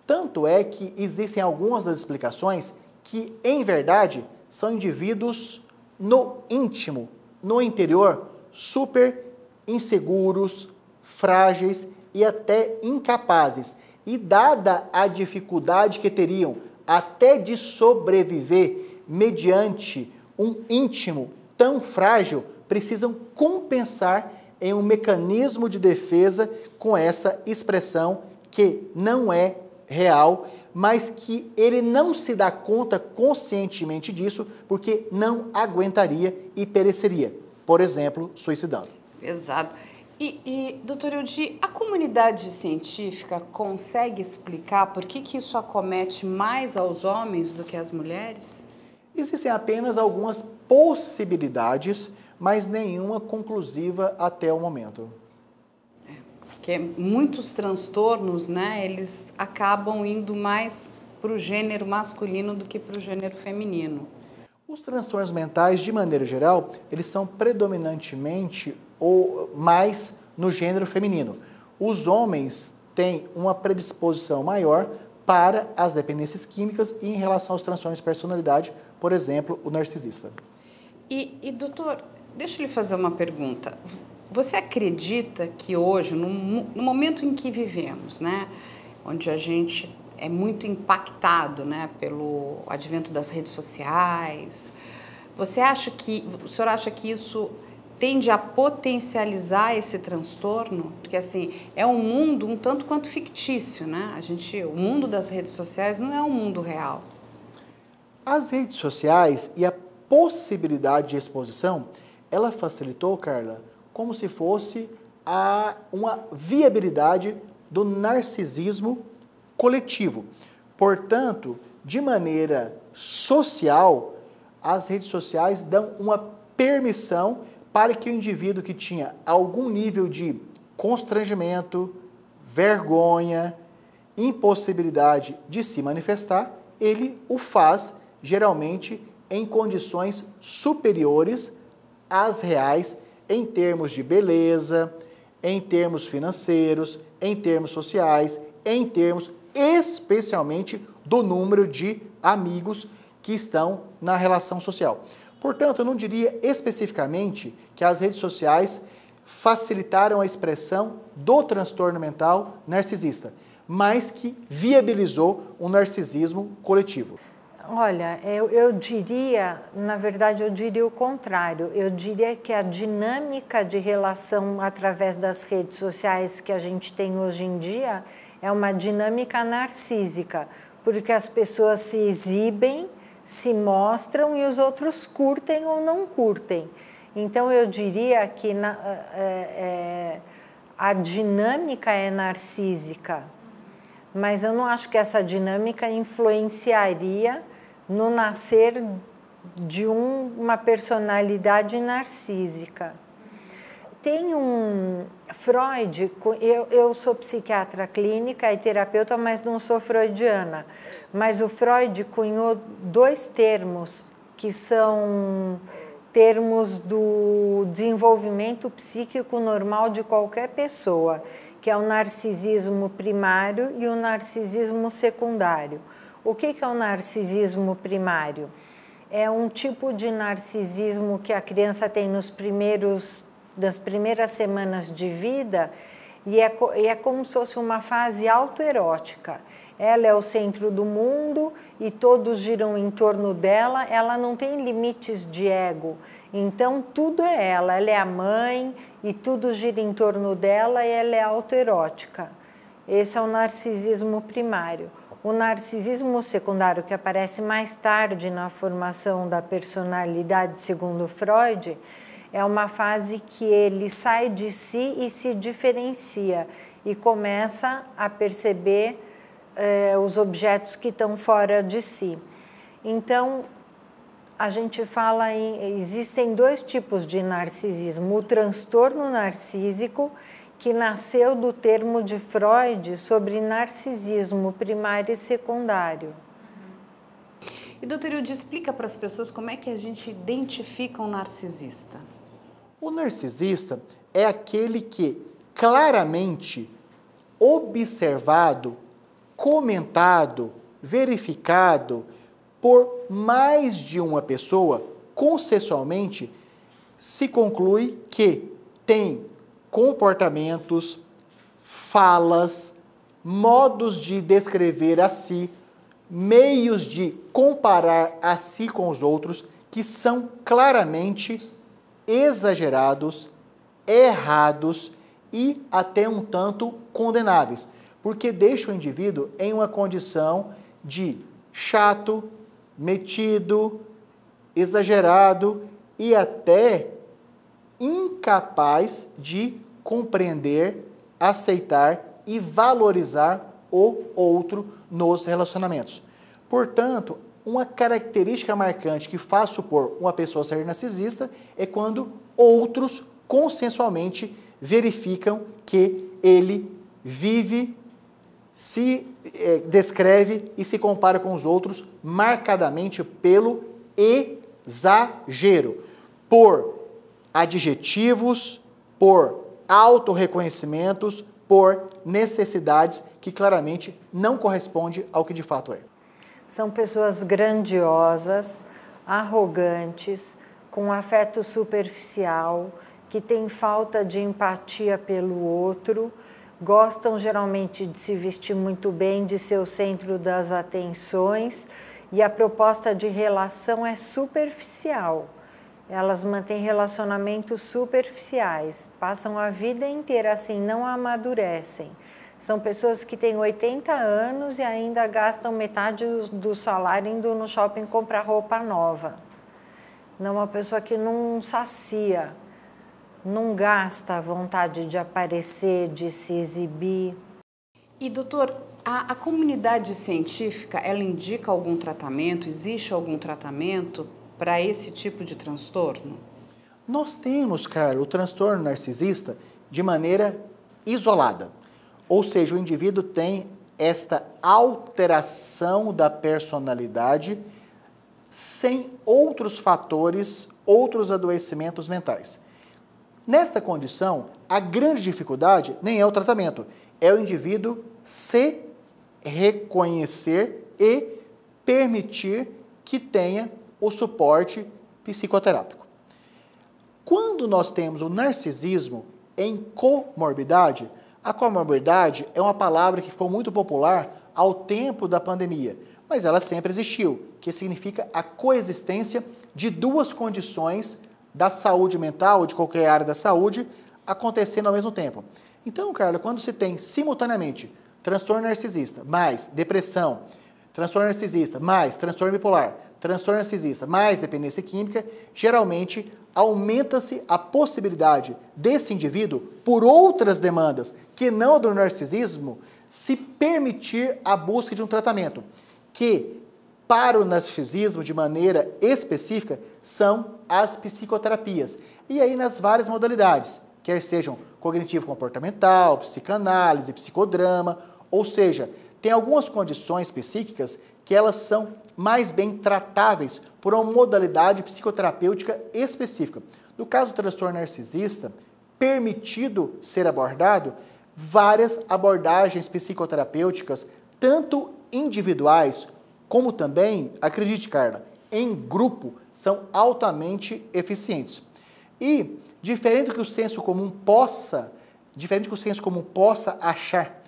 Tanto é que existem algumas das explicações que, em verdade, são indivíduos no íntimo, no interior, super inseguros, frágeis e até incapazes. E dada a dificuldade que teriam até de sobreviver mediante um íntimo tão frágil, precisam compensar em um mecanismo de defesa com essa expressão que não é real, mas que ele não se dá conta conscientemente disso porque não aguentaria e pereceria, por exemplo, suicidando. Exato. Doutor Eudi, a comunidade científica consegue explicar por que isso acomete mais aos homens do que às mulheres? Existem apenas algumas possibilidades, mas nenhuma conclusiva até o momento. Porque muitos transtornos, né, eles acabam indo mais para o gênero masculino do que para o gênero feminino. Os transtornos mentais, de maneira geral, eles são predominantemente ou mais no gênero feminino. Os homens têm uma predisposição maior para as dependências químicas e em relação aos transtornos de personalidade, por exemplo, o narcisista. Doutor, deixa eu lhe fazer uma pergunta. Você acredita que hoje, no momento em que vivemos, né, onde a gente é muito impactado, né, pelo advento das redes sociais, o senhor acha que isso tende a potencializar esse transtorno? Porque, assim, é um mundo um tanto quanto fictício, né? O mundo das redes sociais não é um mundo real. As redes sociais e a possibilidade de exposição, ela facilitou, Carla, como se fosse uma viabilidade do narcisismo coletivo. Portanto, de maneira social, as redes sociais dão uma permissão para que o indivíduo que tinha algum nível de constrangimento, vergonha, impossibilidade de se manifestar, ele o faz geralmente em condições superiores às reais em termos de beleza, em termos financeiros, em termos sociais, em termos especialmente do número de amigos que estão na relação social. Portanto, eu não diria especificamente que as redes sociais facilitaram a expressão do transtorno mental narcisista, mas que viabilizou um narcisismo coletivo. Olha, eu diria, na verdade, eu diria o contrário. Eu diria que a dinâmica de relação através das redes sociais que a gente tem hoje em dia é uma dinâmica narcísica, porque as pessoas se exibem, se mostram e os outros curtem ou não curtem. Então, eu diria que a dinâmica é narcísica, mas eu não acho que essa dinâmica influenciaria no nascer de uma personalidade narcísica. Tem um Freud, eu sou psiquiatra clínica e terapeuta, mas não sou freudiana, mas o Freud cunhou 2 termos que são termos do desenvolvimento psíquico normal de qualquer pessoa, que é o narcisismo primário e o narcisismo secundário. O que é o narcisismo primário? É um tipo de narcisismo que a criança tem nas primeiras semanas de vida e é como se fosse uma fase autoerótica. Ela é o centro do mundo e todos giram em torno dela, ela não tem limites de ego. Então, tudo é ela é a mãe e tudo gira em torno dela e ela é autoerótica. Esse é o narcisismo primário. O narcisismo secundário, que aparece mais tarde na formação da personalidade, segundo Freud, é uma fase que ele sai de si e se diferencia e começa a perceber os objetos que estão fora de si. Então, a gente fala existem 2 tipos de narcisismo. O transtorno narcísico, que nasceu do termo de Freud sobre narcisismo primário e secundário. E, doutor Ildi, explica para as pessoas como é que a gente identifica um narcisista. O narcisista é aquele que claramente observado, comentado, verificado por mais de uma pessoa, consensualmente, se conclui que tem comportamentos, falas, modos de descrever a si, meios de comparar a si com os outros que são claramente exagerados, errados e até um tanto condenáveis, porque deixa o indivíduo em uma condição de chato, metido, exagerado e até incapaz de compreender, aceitar e valorizar o outro nos relacionamentos. Portanto, uma característica marcante que faz supor uma pessoa ser narcisista é quando outros consensualmente verificam que ele vive, se descreve e se compara com os outros marcadamente pelo exagero, por adjetivos, por autorreconhecimentos, por necessidades que claramente não correspondem ao que de fato é. São pessoas grandiosas, arrogantes, com afeto superficial, que têm falta de empatia pelo outro, gostam geralmente de se vestir muito bem, de ser o centro das atenções, e a proposta de relação é superficial. Elas mantêm relacionamentos superficiais, passam a vida inteira assim, não amadurecem. São pessoas que têm 80 anos e ainda gastam metade do salário indo no shopping comprar roupa nova. Não, uma pessoa que não sacia não gasta a vontade de aparecer, de se exibir. E, doutor, a comunidade científica, ela indica algum tratamento? Existe algum tratamento para esse tipo de transtorno? Nós temos, Carla, o transtorno narcisista de maneira isolada. Ou seja, o indivíduo tem esta alteração da personalidade sem outros fatores, outros adoecimentos mentais. Nesta condição, a grande dificuldade nem é o tratamento, é o indivíduo se reconhecer e permitir que tenha o suporte psicoterápico. Quando nós temos o narcisismo em comorbidade, a comorbidade é uma palavra que ficou muito popular ao tempo da pandemia, mas ela sempre existiu, que significa a coexistência de duas condições da saúde mental ou de qualquer área da saúde acontecendo ao mesmo tempo. Então, Carla, quando se tem simultaneamente transtorno narcisista mais depressão, transtorno narcisista mais transtorno bipolar, transtorno narcisista mais dependência química, geralmente aumenta-se a possibilidade desse indivíduo, por outras demandas que não a do narcisismo, se permitir a busca de um tratamento, que para o narcisismo de maneira específica são as psicoterapias. E aí nas várias modalidades, quer sejam cognitivo-comportamental, psicanálise, psicodrama, ou seja, tem algumas condições psíquicas que elas são mais bem tratáveis por uma modalidade psicoterapêutica específica. No caso do transtorno narcisista, permitido ser abordado várias abordagens psicoterapêuticas, tanto individuais como também, acredite, Carla, em grupo, são altamente eficientes. E, diferente do que o senso comum possa achar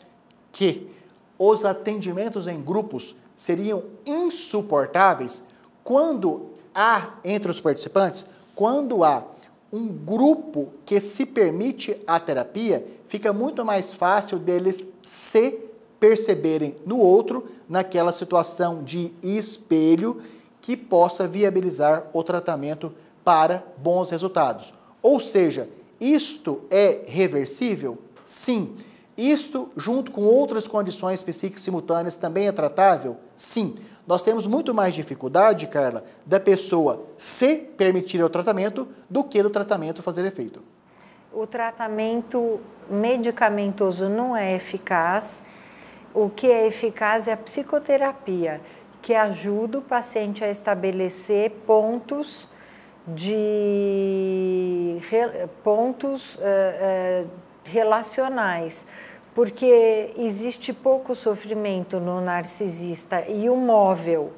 que os atendimentos em grupos seriam insuportáveis, quando há, entre os participantes, quando há um grupo que se permite a terapia, fica muito mais fácil deles se perceberem no outro, naquela situação de espelho que possa viabilizar o tratamento para bons resultados. Ou seja, isto é reversível? Sim. Isto, junto com outras condições psíquicas simultâneas, também é tratável? Sim. Nós temos muito mais dificuldade, Carla, da pessoa se permitir o tratamento do que do tratamento fazer efeito. O tratamento medicamentoso não é eficaz. O que é eficaz é a psicoterapia, que ajuda o paciente a estabelecer pontos relacionais, porque existe pouco sofrimento no narcisista e o móvel,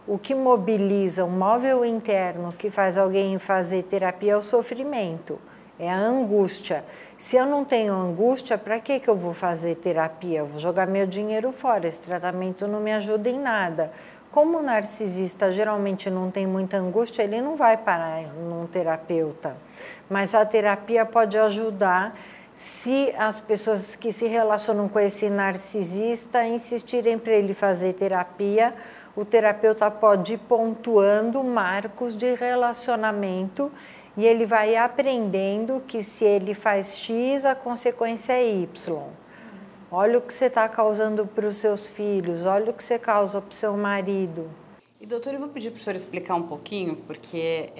o que mobiliza o móvel interno que faz alguém fazer terapia é o sofrimento, é a angústia. Se eu não tenho angústia, para que eu vou fazer terapia? Eu vou jogar meu dinheiro fora, esse tratamento não me ajuda em nada. Como o narcisista geralmente não tem muita angústia, ele não vai parar num terapeuta. Mas a terapia pode ajudar se as pessoas que se relacionam com esse narcisista insistirem para ele fazer terapia. O terapeuta pode ir pontuando marcos de relacionamento e ele vai aprendendo que se ele faz X, a consequência é Y. Olha o que você está causando para os seus filhos, olha o que você causa para o seu marido. E, doutora, eu vou pedir para o senhor explicar um pouquinho, porque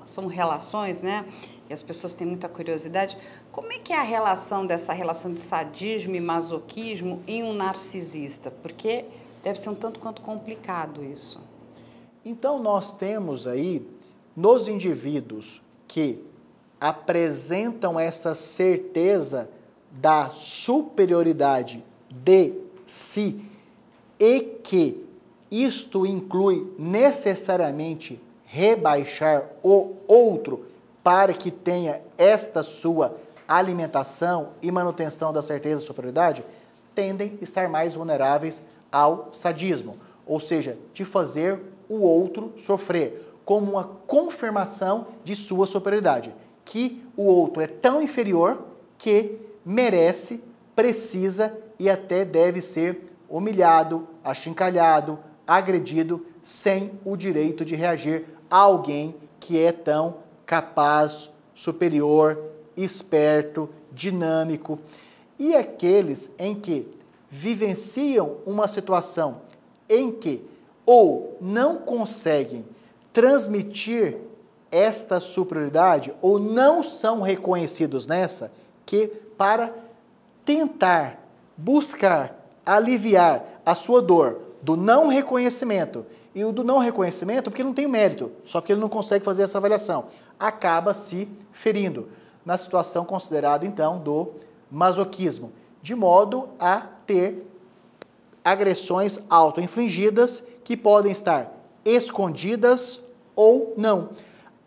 são relações, né? E as pessoas têm muita curiosidade. Como é que é a relação dessa relação de sadismo e masoquismo em um narcisista? Porque deve ser um tanto quanto complicado isso. Então, nós temos aí, nos indivíduos que apresentam essa certeza da superioridade de si e que isto inclui necessariamente rebaixar o outro para que tenha esta sua alimentação e manutenção da certeza de superioridade, tendem a estar mais vulneráveis ao sadismo, ou seja, de fazer o outro sofrer, como uma confirmação de sua superioridade, que o outro é tão inferior que merece, precisa e até deve ser humilhado, achincalhado, agredido, sem o direito de reagir a alguém que é tão capaz, superior, esperto, dinâmico, e aqueles em que vivenciam uma situação em que ou não conseguem transmitir esta superioridade ou não são reconhecidos nessa, que para tentar buscar aliviar a sua dor do não reconhecimento, e o do não reconhecimento porque não tem mérito, só porque ele não consegue fazer essa avaliação, acaba se ferindo na situação considerada então do masoquismo, de modo a ter agressões auto-infligidas que podem estar escondidas ou não.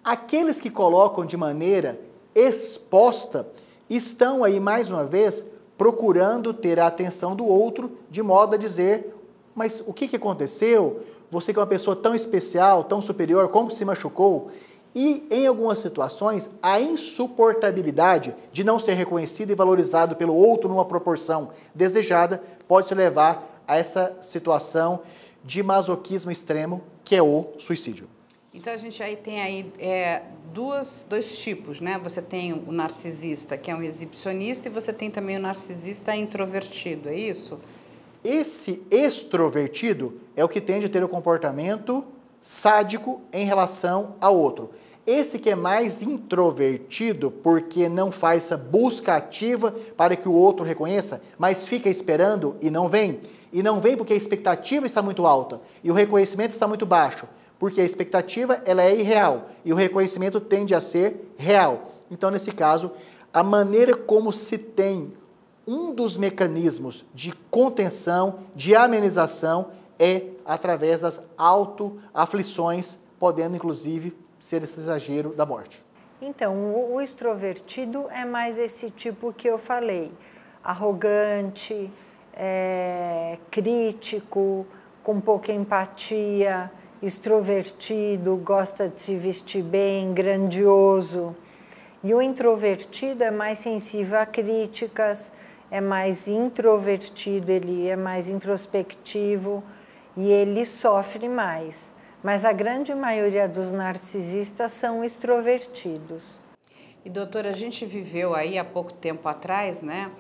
Aqueles que colocam de maneira exposta estão aí mais uma vez procurando ter a atenção do outro de modo a dizer, mas o que aconteceu? Você que é uma pessoa tão especial, tão superior, como se machucou? E, em algumas situações, a insuportabilidade de não ser reconhecido e valorizado pelo outro numa proporção desejada pode te levar a essa situação de masoquismo extremo, que é o suicídio. Então, a gente aí tem aí dois tipos, né? Você tem o narcisista, que é um exibicionista, e você tem também o narcisista introvertido, é isso? Esse extrovertido é o que tende a ter o comportamento sádico em relação ao outro. Esse que é mais introvertido, porque não faz essa busca ativa para que o outro reconheça, mas fica esperando e não vem. E não vem porque a expectativa está muito alta e o reconhecimento está muito baixo, porque a expectativa ela é irreal e o reconhecimento tende a ser real. Então, nesse caso, a maneira como se tem um dos mecanismos de contenção, de amenização, é através das autoaflições, podendo inclusive ser esse exagero da morte. Então, o extrovertido é mais esse tipo que eu falei, arrogante, crítico, com pouca empatia, extrovertido, gosta de se vestir bem, grandioso. E o introvertido é mais sensível a críticas, é mais introvertido, ele é mais introspectivo e ele sofre mais. Mas a grande maioria dos narcisistas são extrovertidos. E, doutora, a gente viveu aí há pouco tempo atrás, né,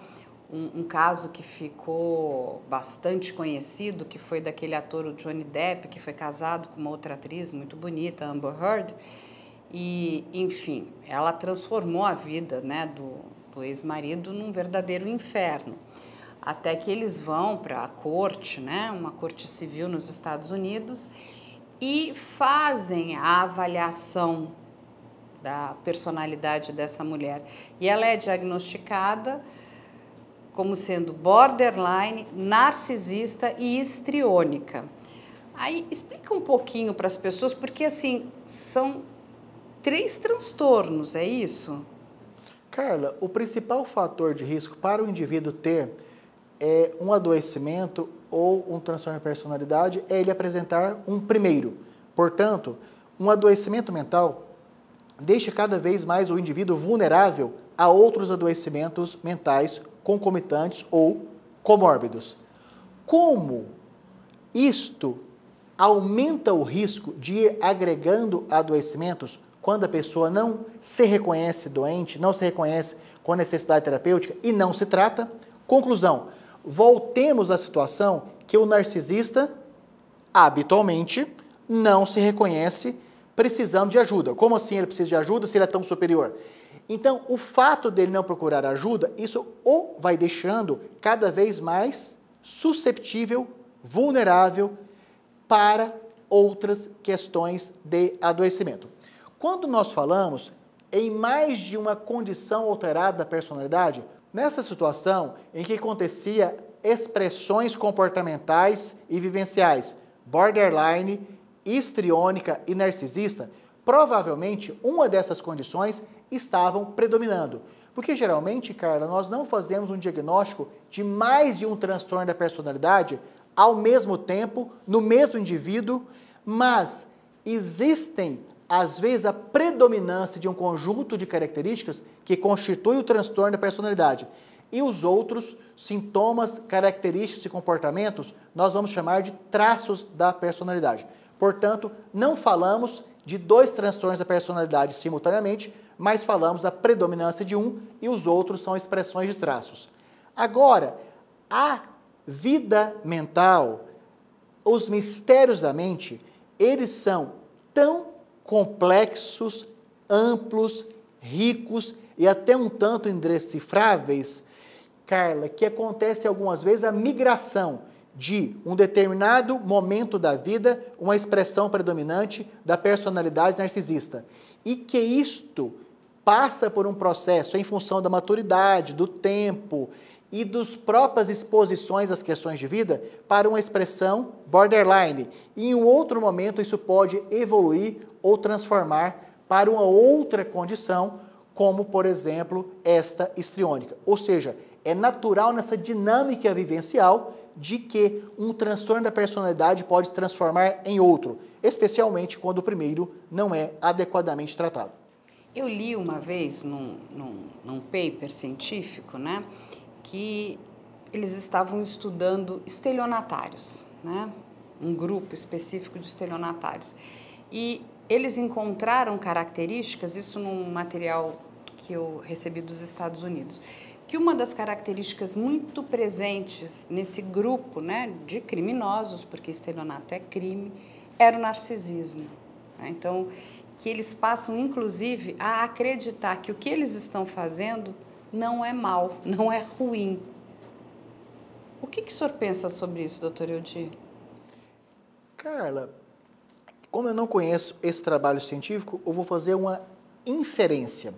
um caso que ficou bastante conhecido, que foi daquele ator, o Johnny Depp, que foi casado com uma outra atriz muito bonita, Amber Heard, e, enfim, ela transformou a vida, né, do ex-marido num verdadeiro inferno. Até que eles vão para a corte, né, uma corte civil nos Estados Unidos, e fazem a avaliação da personalidade dessa mulher. E ela é diagnosticada como sendo borderline, narcisista e histriônica. Aí, explica um pouquinho para as pessoas, porque, assim, são 3 transtornos, é isso? Carla, o principal fator de risco para o indivíduo ter um adoecimento ou um transtorno de personalidade é ele apresentar um primeiro. Portanto, um adoecimento mental deixa cada vez mais o indivíduo vulnerável a outros adoecimentos mentais concomitantes ou comórbidos. Como isto aumenta o risco de ir agregando adoecimentos quando a pessoa não se reconhece doente, não se reconhece com necessidade terapêutica e não se trata? Conclusão, voltemos à situação que o narcisista, habitualmente, não se reconhece precisando de ajuda. Como assim ele precisa de ajuda se ele é tão superior? Então, o fato dele não procurar ajuda, isso o vai deixando cada vez mais susceptível, vulnerável para outras questões de adoecimento. Quando nós falamos em mais de uma condição alterada da personalidade, nessa situação em que acontecia expressões comportamentais e vivenciais, borderline, histriônica e narcisista, provavelmente uma dessas condições estavam predominando. Porque geralmente, Carla, nós não fazemos um diagnóstico de mais de um transtorno da personalidade ao mesmo tempo, no mesmo indivíduo, mas existem, às vezes, a predominância de um conjunto de características que constitui o transtorno da personalidade. E os outros sintomas, características e comportamentos, nós vamos chamar de traços da personalidade. Portanto, não falamos de 2 transtornos da personalidade simultaneamente, mas falamos da predominância de um e os outros são expressões de traços. Agora, a vida mental, os mistérios da mente, eles são tão complexos, amplos, ricos e até um tanto indecifráveis, Carla, que acontece algumas vezes a migração de um determinado momento da vida, uma expressão predominante da personalidade narcisista. E que isto passa por um processo em função da maturidade, do tempo e das próprias exposições às questões de vida para uma expressão borderline. E em um outro momento isso pode evoluir ou transformar para uma outra condição, como, por exemplo, esta histriônica. Ou seja, é natural nessa dinâmica vivencial de que um transtorno da personalidade pode se transformar em outro, especialmente quando o primeiro não é adequadamente tratado. Eu li uma vez num paper científico, né, que eles estavam estudando estelionatários, né, um grupo específico de estelionatários. E eles encontraram características, isso num material que eu recebi dos Estados Unidos, que uma das características muito presentes nesse grupo, né, de criminosos, porque estelionato é crime, era o narcisismo. Né? Então, que eles passam, inclusive, a acreditar que o que eles estão fazendo não é mal, não é ruim. O que o senhor pensa sobre isso, doutor Eudi? Carla, como eu não conheço esse trabalho científico, eu vou fazer uma inferência.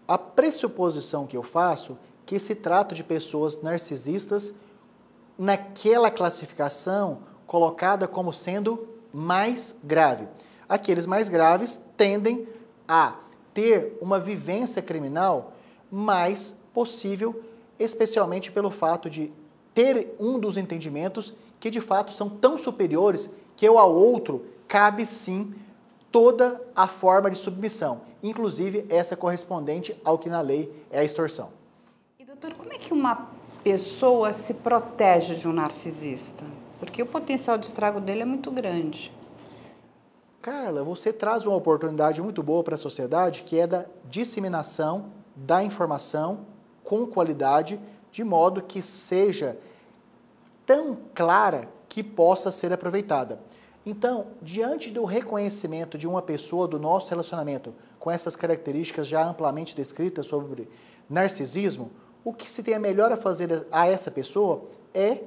A pressuposição que eu faço que se trata de pessoas narcisistas naquela classificação colocada como sendo mais grave. Aqueles mais graves tendem a ter uma vivência criminal mais possível, especialmente pelo fato de ter um dos entendimentos que de fato são tão superiores que ao outro cabe sim toda a forma de submissão, inclusive essa correspondente ao que na lei é a extorsão. Doutor, como é que uma pessoa se protege de um narcisista? Porque o potencial de estrago dele é muito grande. Carla, você traz uma oportunidade muito boa para a sociedade, que é da disseminação da informação com qualidade, de modo que seja tão clara que possa ser aproveitada. Então, diante do reconhecimento de uma pessoa do nosso relacionamento com essas características já amplamente descritas sobre narcisismo, o que se tem a melhor a fazer a essa pessoa é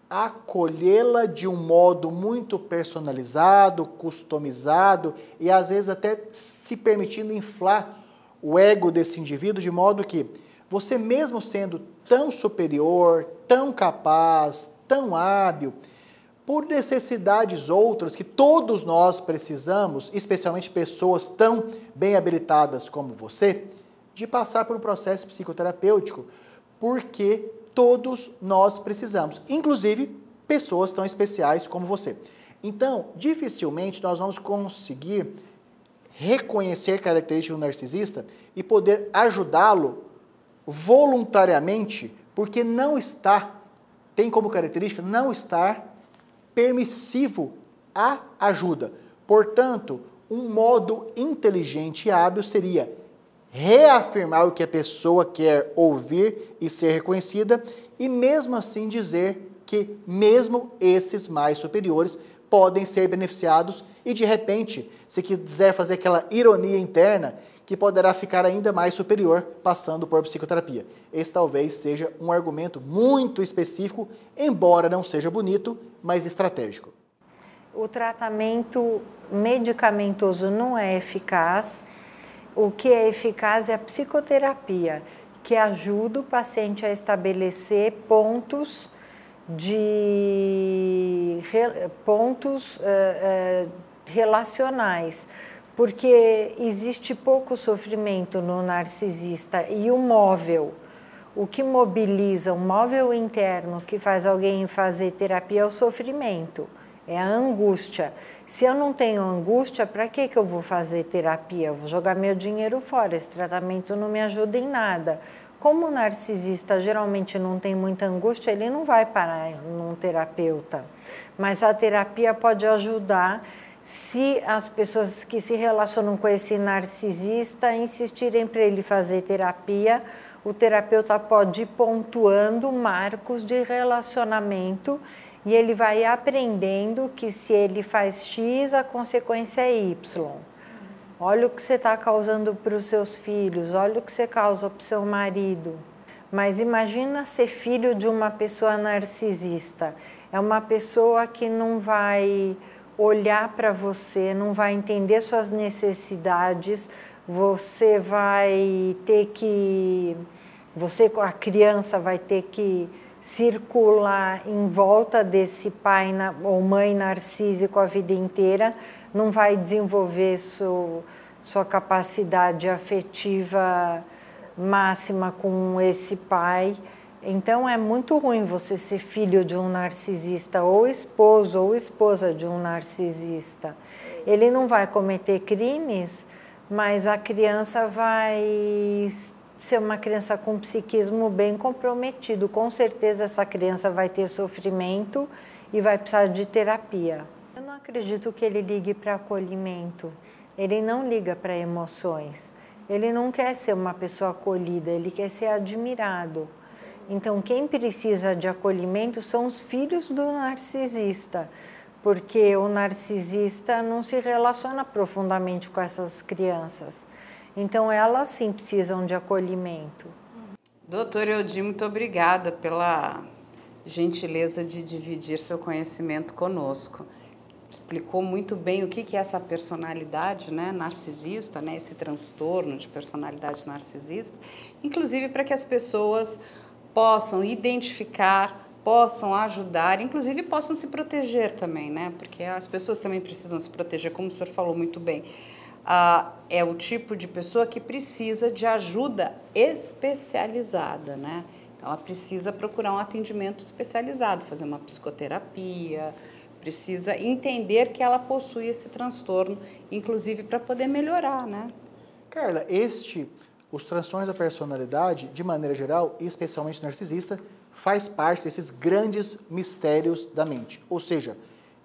acolhê-la de um modo muito personalizado, customizado e às vezes até se permitindo inflar o ego desse indivíduo de modo que você mesmo sendo tão superior, tão capaz, tão hábil, por necessidades outras que todos nós precisamos, especialmente pessoas tão bem habilitadas como você, de passar por um processo psicoterapêutico, porque todos nós precisamos, inclusive pessoas tão especiais como você. Então, dificilmente nós vamos conseguir reconhecer características do narcisista e poder ajudá-lo voluntariamente, porque não está, tem como característica não estar permissivo à ajuda. Portanto, um modo inteligente e hábil seria reafirmar o que a pessoa quer ouvir e ser reconhecida e mesmo assim dizer que mesmo esses mais superiores podem ser beneficiados e de repente, se quiser fazer aquela ironia interna, que poderá ficar ainda mais superior passando por psicoterapia. Esse talvez seja um argumento muito específico, embora não seja bonito, mas estratégico. O tratamento medicamentoso não é eficaz. O que é eficaz é a psicoterapia, que ajuda o paciente a estabelecer pontos relacionais, porque existe pouco sofrimento no narcisista e o móvel, o que mobiliza o móvel interno que faz alguém fazer terapia é o sofrimento. É a angústia. Se eu não tenho angústia, para que eu vou fazer terapia? Eu vou jogar meu dinheiro fora, esse tratamento não me ajuda em nada. Como o narcisista geralmente não tem muita angústia, ele não vai parar num terapeuta. Mas a terapia pode ajudar se as pessoas que se relacionam com esse narcisista insistirem para ele fazer terapia, o terapeuta pode ir pontuando marcos de relacionamento e ele vai aprendendo que se ele faz X, a consequência é Y. Olha o que você está causando para os seus filhos, olha o que você causa para o seu marido. Mas imagina ser filho de uma pessoa narcisista. É uma pessoa que não vai olhar para você, não vai entender suas necessidades, você vai ter que... a criança vai ter que circular em volta desse pai ou mãe narcísico a vida inteira, não vai desenvolver sua capacidade afetiva máxima com esse pai. Então é muito ruim você ser filho de um narcisista ou esposo ou esposa de um narcisista. Ele não vai cometer crimes, mas a criança vai ser uma criança com psiquismo bem comprometido. Com certeza essa criança vai ter sofrimento e vai precisar de terapia. Eu não acredito que ele ligue para acolhimento. Ele não liga para emoções. Ele não quer ser uma pessoa acolhida, ele quer ser admirado. Então, quem precisa de acolhimento são os filhos do narcisista, porque o narcisista não se relaciona profundamente com essas crianças. Então, elas sim precisam de acolhimento. Doutora Eldi, muito obrigada pela gentileza de dividir seu conhecimento conosco. Explicou muito bem o que é essa personalidade, né, narcisista, né, esse transtorno de personalidade narcisista, inclusive para que as pessoas possam identificar, possam ajudar, inclusive possam se proteger também, né? Porque as pessoas também precisam se proteger, como o senhor falou muito bem. É o tipo de pessoa que precisa de ajuda especializada, né? Ela precisa procurar um atendimento especializado, fazer uma psicoterapia, precisa entender que ela possui esse transtorno, inclusive para poder melhorar, né? Carla, os transtornos da personalidade, de maneira geral, e especialmente narcisista, faz parte desses grandes mistérios da mente. Ou seja,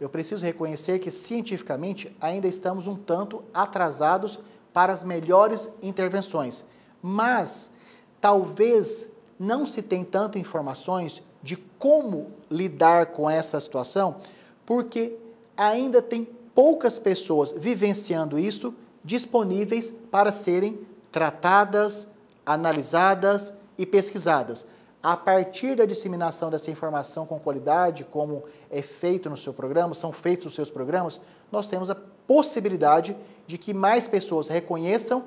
eu preciso reconhecer que cientificamente ainda estamos um tanto atrasados para as melhores intervenções, mas talvez não se tenha tantas informações de como lidar com essa situação, porque ainda tem poucas pessoas vivenciando isso disponíveis para serem tratadas, analisadas e pesquisadas. A partir da disseminação dessa informação com qualidade, como é feito no seu programa, são feitos os seus programas, nós temos a possibilidade de que mais pessoas reconheçam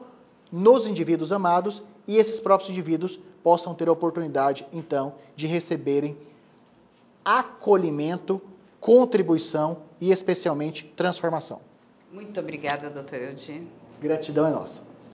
nos indivíduos amados e esses próprios indivíduos possam ter a oportunidade, então, de receberem acolhimento, contribuição e, especialmente, transformação. Muito obrigada, doutora Eldi. Gratidão é nossa.